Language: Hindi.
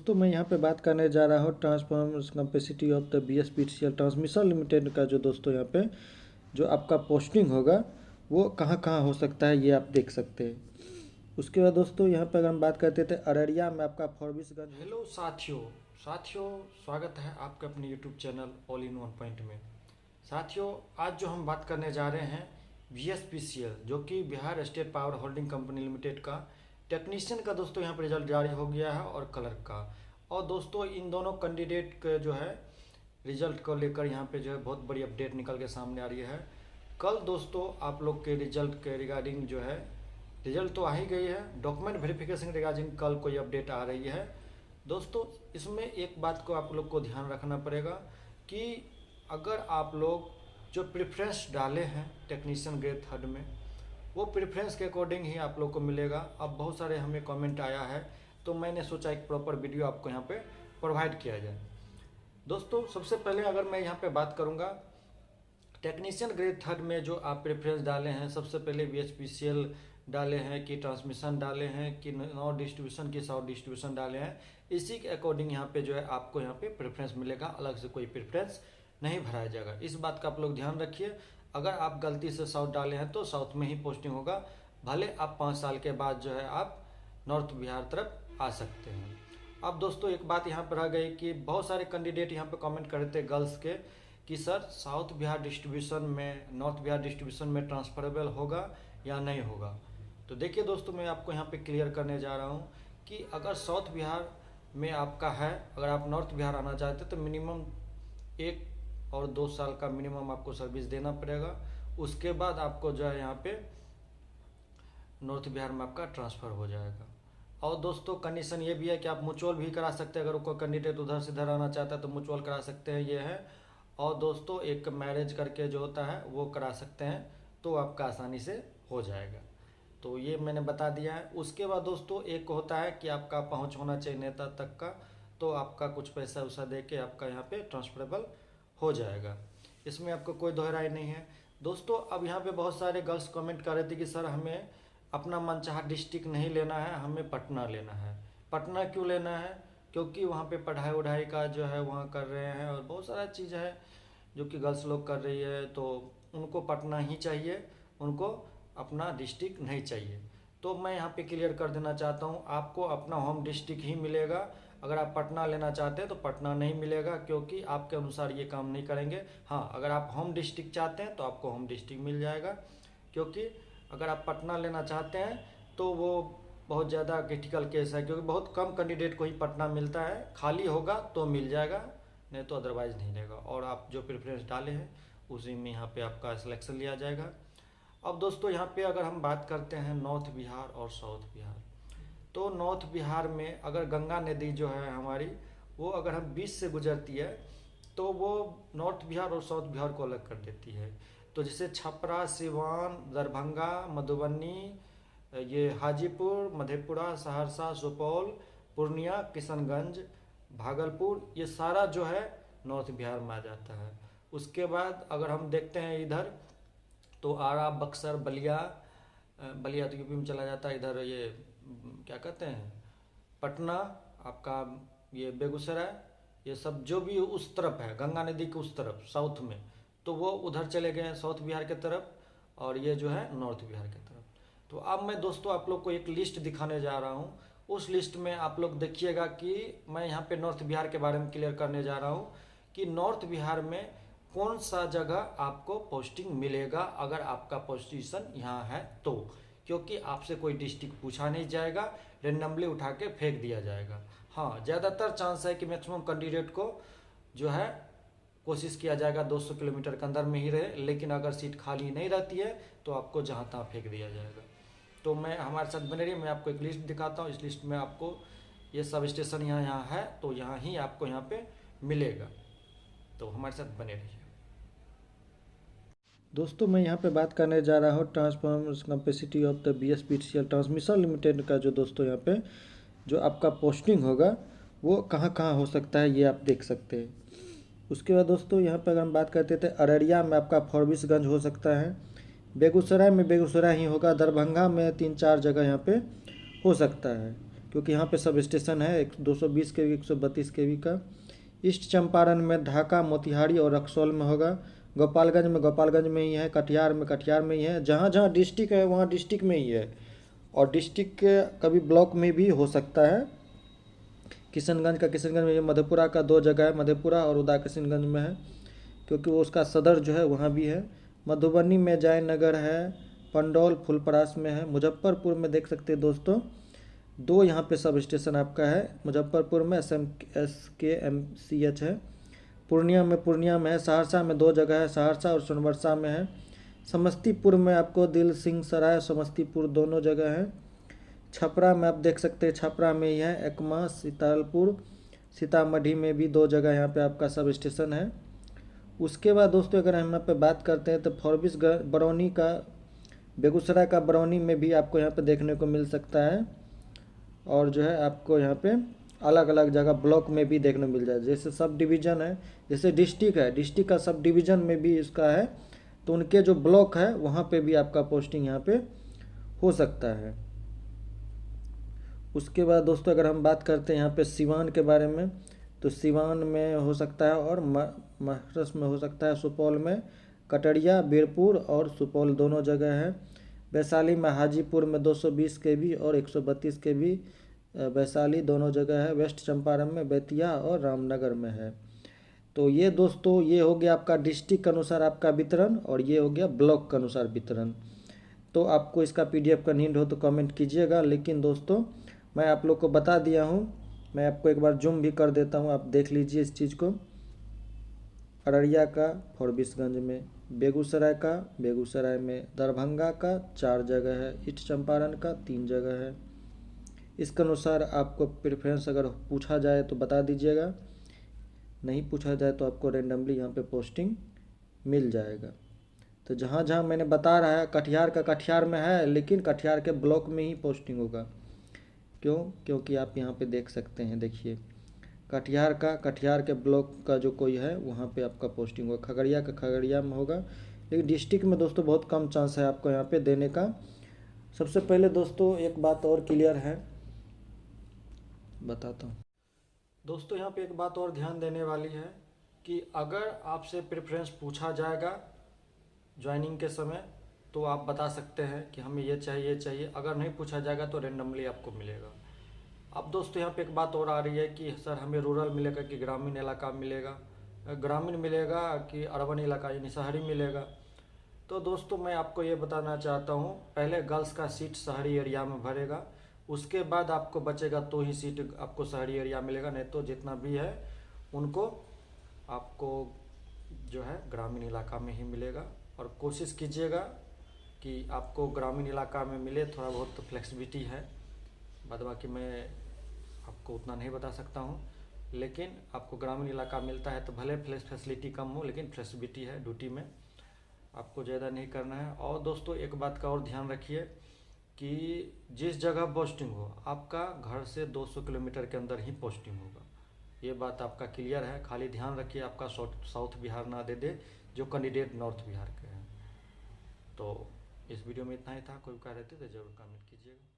दोस्तों मैं यहाँ पे बात करने जा रहा हूँ transformers capacity of the BSPCL transmission limited का जो दोस्तों यहाँ पे जो आपका पोस्टिंग होगा वो कहाँ कहाँ हो सकता है ये आप देख सकते हैं। उसके बाद दोस्तों यहाँ पर अगर हम बात करते थे अररिया में आपका फॉरबिसगंज। हेलो साथियों स्वागत है आपके अपने YouTube channel all in one point में। साथियों आज जो हम बात करने जा रहे हैं बीएसपीसीएल जो कि Bihar state power holding company limited का टेक्नीशियन का दोस्तों यहाँ पर रिजल्ट जारी हो गया है और क्लर्क का। और दोस्तों इन दोनों कैंडिडेट के जो है रिजल्ट को लेकर यहाँ पे जो है बहुत बड़ी अपडेट निकल के सामने आ रही है। कल दोस्तों आप लोग के रिजल्ट के रिगार्डिंग जो है रिजल्ट तो आ ही गई है, डॉक्यूमेंट वेरिफिकेशन रिगार्डिंग कल कोई अपडेट आ रही है। दोस्तों इसमें एक बात को आप लोग को ध्यान रखना पड़ेगा कि अगर आप लोग जो प्रेफरेंस डाले हैं टेक्नीशियन ग्रेड 3 में वो प्रेफरेंस के अकॉर्डिंग ही आप लोग को मिलेगा। अब बहुत सारे हमें कमेंट आया है तो मैंने सोचा एक प्रॉपर वीडियो आपको यहाँ पे प्रोवाइड किया जाए। दोस्तों सबसे पहले अगर मैं यहाँ पे बात करूँगा टेक्नीशियन ग्रेड 3 में जो आप प्रेफरेंस डाले हैं, सबसे पहले बीएचपीसीएल डाले हैं कि ट्रांसमिशन डाले हैं कि नॉर्थ डिस्ट्रीब्यूशन की साउथ डिस्ट्रीब्यूशन डाले हैं, इसी के अकॉर्डिंग यहाँ पे जो है आपको यहाँ पे प्रेफरेंस मिलेगा, अलग से कोई प्रेफरेंस नहीं भराया जाएगा। इस बात का आप लोग ध्यान रखिए। अगर आप गलती से साउथ डाले हैं तो साउथ में ही पोस्टिंग होगा, भले आप 5 साल के बाद जो है आप नॉर्थ बिहार तरफ आ सकते हैं। अब दोस्तों एक बात यहाँ पर रह गई कि बहुत सारे कैंडिडेट यहाँ पे कमेंट कर रहे थे गर्ल्स के कि सर साउथ बिहार डिस्ट्रीब्यूशन में नॉर्थ बिहार डिस्ट्रीब्यूशन में ट्रांसफरेबल होगा या नहीं होगा। तो देखिए दोस्तों मैं आपको यहाँ पे क्लियर करने जा रहा हूँ कि अगर साउथ बिहार में आपका है, अगर आप नॉर्थ बिहार आना चाहते हैं तो मिनिमम 1 और 2 साल का मिनिमम आपको सर्विस देना पड़ेगा। उसके बाद आपको जो है यहाँ पे नॉर्थ बिहार में आपका ट्रांसफ़र हो जाएगा। और दोस्तों कंडीशन ये भी है कि आप म्यूचुअल भी करा सकते हैं, अगर कोई कैंडिडेट उधर से इधर आना चाहता है तो म्यूचुअल करा सकते हैं, ये है। और दोस्तों एक मैरिज करके जो होता है वो करा सकते हैं तो आपका आसानी से हो जाएगा। तो ये मैंने बता दिया है। उसके बाद दोस्तों एक होता है कि आपका पहुंच होना चाहिए नेता तक का, तो आपका कुछ पैसा वैसा दे के आपका यहाँ पे ट्रांसफरेबल हो जाएगा, इसमें आपको कोई दोहराई नहीं है। दोस्तों अब यहाँ पे बहुत सारे गर्ल्स कमेंट कर रहे थे कि सर हमें अपना मनचाहा डिस्ट्रिक्ट नहीं लेना है, हमें पटना लेना है। पटना क्यों लेना है? क्योंकि वहाँ पे पढ़ाई वढ़ाई का जो है वहाँ कर रहे हैं और बहुत सारा चीज़ है जो कि गर्ल्स लोग कर रही है, तो उनको पटना ही चाहिए, उनको अपना डिस्ट्रिक्ट नहीं चाहिए। तो मैं यहाँ पे क्लियर कर देना चाहता हूँ आपको अपना होम डिस्ट्रिक्ट ही मिलेगा। अगर आप पटना लेना चाहते हैं तो पटना नहीं मिलेगा, क्योंकि आपके अनुसार ये काम नहीं करेंगे। हाँ अगर आप होम डिस्ट्रिक्ट चाहते हैं तो आपको होम डिस्ट्रिक्ट मिल जाएगा, क्योंकि अगर आप पटना लेना चाहते हैं तो वो बहुत ज़्यादा क्रिटिकल केस है, क्योंकि बहुत कम कैंडिडेट को ही पटना मिलता है। खाली होगा तो मिल जाएगा, नहीं तो अदरवाइज़ नहीं रहेगा। और आप जो प्रेफरेंस डाले हैं उसी में यहाँ पे आपका सिलेक्शन लिया जाएगा। अब दोस्तों यहाँ पे अगर हम बात करते हैं नॉर्थ बिहार और साउथ बिहार, तो नॉर्थ बिहार में अगर गंगा नदी जो है हमारी वो अगर हम बीच से गुजरती है तो वो नॉर्थ बिहार और साउथ बिहार को अलग कर देती है। तो जैसे छपरा, सिवान, दरभंगा, मधुबनी, ये हाजीपुर, मधेपुरा, सहरसा, सुपौल, पूर्णिया, किशनगंज, भागलपुर, ये सारा जो है नॉर्थ बिहार में आ जाता है। उसके बाद अगर हम देखते हैं इधर तो आरा, बक्सर, बलिया तो यूपी में चला जाता है, इधर ये क्या कहते हैं पटना, आपका ये बेगूसराय, ये सब जो भी उस तरफ है गंगा नदी के उस तरफ साउथ में, तो वो उधर चले गए हैं साउथ बिहार के तरफ, और ये जो है नॉर्थ बिहार के तरफ। तो अब मैं दोस्तों आप लोग को एक लिस्ट दिखाने जा रहा हूँ। उस लिस्ट में आप लोग देखिएगा कि मैं यहाँ पे नॉर्थ बिहार के बारे में क्लियर करने जा रहा हूँ कि नॉर्थ बिहार में कौन सा जगह आपको पोस्टिंग मिलेगा अगर आपका पोजीशन यहाँ है तो, क्योंकि आपसे कोई डिस्ट्रिक्ट पूछा नहीं जाएगा, रेंडमली उठा के फेंक दिया जाएगा। हाँ ज़्यादातर चांस है कि मैक्सिमम कैंडिडेट को जो है कोशिश किया जाएगा 200 किलोमीटर के अंदर में ही रहे, लेकिन अगर सीट खाली नहीं रहती है तो आपको जहाँ तहाँ फेंक दिया जाएगा। तो मैं हमारे साथ बने रहिए, मैं आपको एक लिस्ट दिखाता हूँ। इस लिस्ट में आपको ये सब स्टेशन यहाँ है तो यहाँ ही आपको यहाँ पे मिलेगा, तो हमारे साथ बने रहिए। दोस्तों मैं यहाँ पे बात करने जा रहा हूँ transformers capacity of the BSPCL transmission limited का जो दोस्तों यहाँ पे जो आपका पोस्टिंग होगा वो कहाँ कहाँ हो सकता है ये आप देख सकते हैं। उसके बाद दोस्तों यहाँ पर अगर हम बात करते थे अररिया में आपका फॉरबिसगंज हो सकता है, बेगूसराय में बेगूसराय ही होगा, दरभंगा में 3-4 जगह यहाँ पे हो सकता है, क्योंकि यहाँ पे सब स्टेशन है 220 kV 132 kV का। ईस्ट चंपारण में ढाका, मोतिहारी और रक्सौल में होगा। गोपालगंज में ही है। कटिहार में ही है। जहाँ जहाँ डिस्ट्रिक्ट है वहाँ डिस्ट्रिक्ट में ही है, और डिस्ट्रिक्ट के कभी ब्लॉक में भी हो सकता है। किशनगंज में है। मधेपुरा का 2 जगह है, मधेपुरा और उदा किशनगंज में है, क्योंकि वो उसका सदर जो है वहाँ भी है। मधुबनी में जयनगर है। पंडौल फुलपरास में है। मुजफ्फरपुर में देख सकते हैं दोस्तों 2 यहाँ पे सब स्टेशन आपका है। मुजफ्फरपुर में SKMCH है। पूर्णिया में है। सहरसा में 2 जगह है, सहरसा और सोनबरसा में है। समस्तीपुर में आपको दिल सिंह सराय समस्तीपुर दोनों जगह हैं। छपरा में आप देख सकते हैं, छपरा में ही है। एकमा सीतालपुर सीतामढ़ी में भी 2 जगह यहाँ पे आपका सब स्टेशन है। उसके बाद दोस्तों अगर हम यहाँ पे बात करते हैं तो फॉरबिस बरौनी का, बेगूसराय का बरौनी में भी आपको यहाँ पे देखने को मिल सकता है। और जो है आपको यहाँ पे अलग अलग जगह ब्लॉक में भी देखने को मिल जाए। जैसे सब डिवीज़न है, जैसे डिस्ट्रिक्ट है, डिस्ट्रिक्ट का सब डिवीज़न में भी इसका है, तो उनके जो ब्लॉक है वहाँ पे भी आपका पोस्टिंग यहाँ पे हो सकता है। उसके बाद दोस्तों अगर हम बात करते हैं यहाँ पे सिवान के बारे में, तो सिवान में हो सकता है और महाराष्ट्र में हो सकता है। सुपौल में कटरिया, बीरपुर और सुपौल दोनों जगह है। वैशाली में हाजीपुर में 220 kV और 132 kV वैशाली दोनों जगह है। वेस्ट चंपारण में बेतिया और रामनगर में है। तो ये दोस्तों ये हो गया आपका डिस्ट्रिक्ट के अनुसार आपका वितरण, और ये हो गया ब्लॉक के अनुसार वितरण। तो आपको इसका PDF का नीड हो तो कमेंट कीजिएगा, लेकिन दोस्तों मैं आप लोग को बता दिया हूँ। मैं आपको एक बार जूम भी कर देता हूँ, आप देख लीजिए इस चीज़ को। अररिया का फॉरबिसगंज में, बेगूसराय में, दरभंगा का 4 जगह है, ईस्ट चंपारण का 3 जगह है। इसके अनुसार आपको प्रेफरेंस अगर पूछा जाए तो बता दीजिएगा, नहीं पूछा जाए तो आपको रेंडमली यहाँ पे पोस्टिंग मिल जाएगा। तो जहाँ जहाँ मैंने बता रहा है, कटिहार में है, लेकिन कटिहार के ब्लॉक में ही पोस्टिंग होगा। क्यों? क्योंकि आप यहाँ पे देख सकते हैं, देखिए कटिहार के ब्लॉक का जो कोई है वहाँ पे आपका पोस्टिंग होगा। खगड़िया में होगा, लेकिन डिस्ट्रिक्ट में दोस्तों बहुत कम चांस है आपको यहाँ पे देने का। सबसे पहले दोस्तों एक बात और क्लियर है, बताता हूँ दोस्तों। यहाँ पे एक बात और ध्यान देने वाली है कि अगर आपसे प्रेफरेंस पूछा जाएगा ज्वाइनिंग के समय, तो आप बता सकते हैं कि हमें ये चाहिए। अगर नहीं पूछा जाएगा तो रेंडमली आपको मिलेगा। अब दोस्तों यहाँ पे एक बात और आ रही है कि सर हमें रूरल मिलेगा कि ग्रामीण इलाका मिलेगा, ग्रामीण मिलेगा कि अर्बन इलाका यानी शहरी मिलेगा। तो दोस्तों मैं आपको ये बताना चाहता हूँ, पहले गर्ल्स का सीट शहरी एरिया में भरेगा, उसके बाद आपको बचेगा तो ही सीट आपको शहरी एरिया मिलेगा, नहीं तो जितना भी है उनको आपको जो है ग्रामीण इलाका में ही मिलेगा। और कोशिश कीजिएगा कि आपको ग्रामीण इलाका में मिले, थोड़ा बहुत तो फ्लेक्सिबिलिटी है, बाद बाकी मैं आपको उतना नहीं बता सकता हूँ, लेकिन आपको ग्रामीण इलाका मिलता है तो भले फैसिलिटी कम हो, लेकिन फ्लेक्सिबिलिटी है, ड्यूटी में आपको ज़्यादा नहीं करना है। और दोस्तों एक बात का और ध्यान रखिए कि जिस जगह पोस्टिंग हो आपका घर से 200 किलोमीटर के अंदर ही पोस्टिंग होगा, ये बात आपका क्लियर है। खाली ध्यान रखिए आपका साउथ बिहार ना दे दे जो कैंडिडेट नॉर्थ बिहार के हैं। तो इस वीडियो में इतना ही था, कोई कह रहे थे तो ज़रूर कमेंट कीजिएगा।